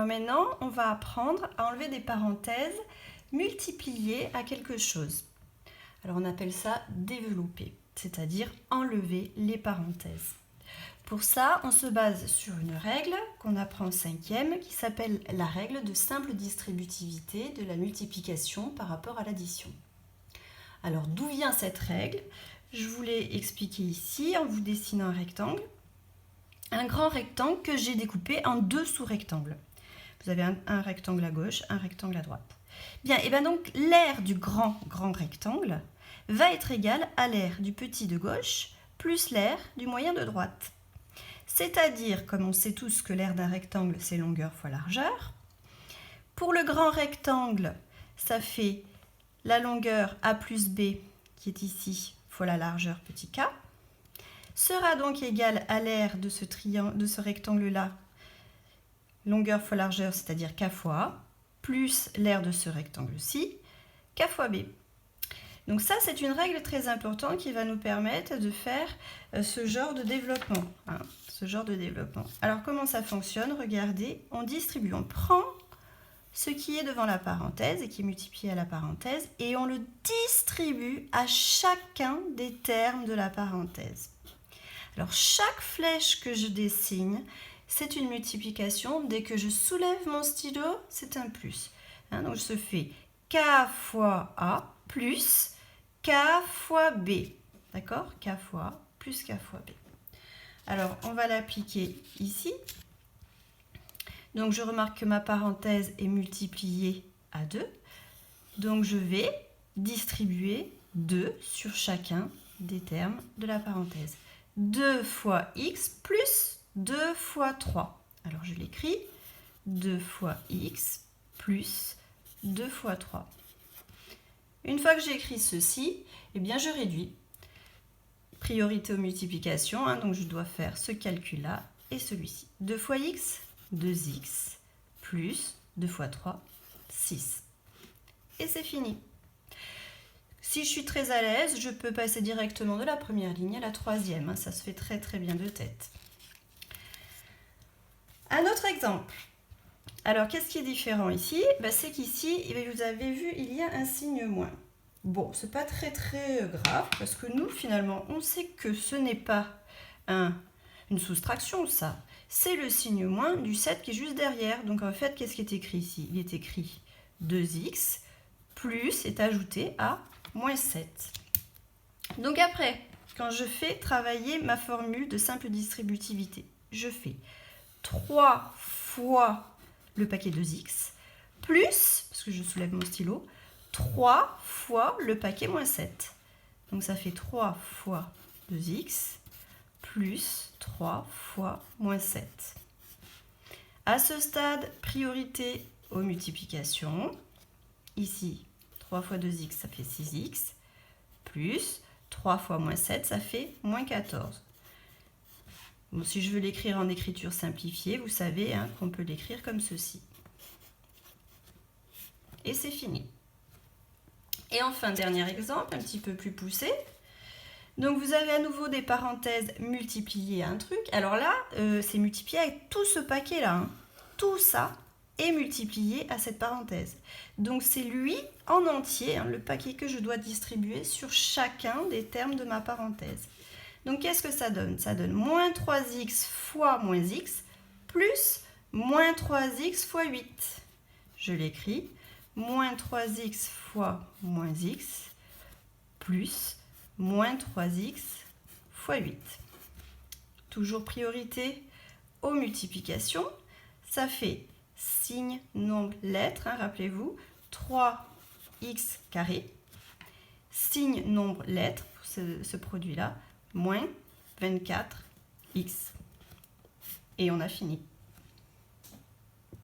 maintenant, on va apprendre à enlever des parenthèses multipliées à quelque chose. Alors on appelle ça développer, c'est-à-dire enlever les parenthèses. Pour ça, on se base sur une règle qu'on apprend en 5e qui s'appelle la règle de simple distributivité de la multiplication par rapport à l'addition. Alors d'où vient cette règle? Je vous l'ai expliqué ici en vous dessinant un rectangle. Un grand rectangle que j'ai découpé en 2 sous-rectangles. Vous avez un rectangle à gauche, un rectangle à droite. Bien, et bien donc l'aire du grand rectangle va être égale à l'aire du petit de gauche plus l'aire du moyen de droite. C'est-à-dire, comme on sait tous que l'aire d'un rectangle, c'est longueur fois largeur, pour le grand rectangle, ça fait la longueur A plus B, qui est ici, fois la largeur petit k, sera donc égale à l'aire de ce rectangle-là, longueur fois largeur, c'est-à-dire k fois A, plus l'aire de ce rectangle-ci, k fois B. Donc ça, c'est une règle très importante qui va nous permettre de faire ce genre de développement. Alors, comment ça fonctionne? Regardez, on distribue, on prend ce qui est devant la parenthèse et qui est multiplié à la parenthèse et on le distribue à chacun des termes de la parenthèse. Alors, chaque flèche que je dessine, c'est une multiplication. Dès que je soulève mon stylo, c'est un plus. Donc, je fais k fois A plus k fois B. D'accord? K fois A plus k fois B. Alors, on va l'appliquer ici. Donc, je remarque que ma parenthèse est multipliée à 2. Donc, je vais distribuer 2 sur chacun des termes de la parenthèse. 2 fois x plus 2 fois 3. Alors, je l'écris. 2 fois x plus 2 fois 3. Une fois que j'ai écrit ceci, eh bien, je réduis. Priorité aux multiplications, donc je dois faire ce calcul-là et celui-ci. 2 fois x, 2x, plus 2 fois 3, 6. Et c'est fini. Si je suis très à l'aise, je peux passer directement de la première ligne à la troisième. Ça se fait très très bien de tête. Un autre exemple. Alors, qu'est-ce qui est différent ici? C'est qu'ici, vous avez vu, il y a un signe moins. Bon, c'est pas très grave, parce que nous, finalement, on sait que ce n'est pas une soustraction, ça. C'est le signe moins du 7 qui est juste derrière. Donc, en fait, qu'est-ce qui est écrit ici? Il est écrit 2x plus est ajouté à moins 7. Donc, après, quand je fais travailler ma formule de simple distributivité, je fais 3 fois le paquet 2x, plus, parce que je soulève mon stylo, 3 fois le paquet moins 7. Donc ça fait 3 fois 2x plus 3 fois moins 7. À ce stade, priorité aux multiplications. Ici, 3 fois 2x, ça fait 6x, plus 3 fois moins 7, ça fait moins 14. Bon, si je veux l'écrire en écriture simplifiée, vous savez qu'on peut l'écrire comme ceci. Et c'est fini. Et enfin, dernier exemple, un petit peu plus poussé. Donc, vous avez à nouveau des parenthèses multipliées à un truc. Alors là, c'est multiplié avec tout ce paquet-là. Tout ça est multiplié à cette parenthèse. Donc, c'est lui en entier, le paquet que je dois distribuer sur chacun des termes de ma parenthèse. Donc, qu'est-ce que ça donne? Ça donne moins 3x fois moins x plus moins 3x fois 8. Je l'écris. Moins 3x fois moins x plus moins 3x fois 8. Toujours priorité aux multiplications. Ça fait signe, nombre, lettre. Rappelez-vous, 3x carré. Signe, nombre, lettre pour ce produit-là. Moins 24x. Et on a fini.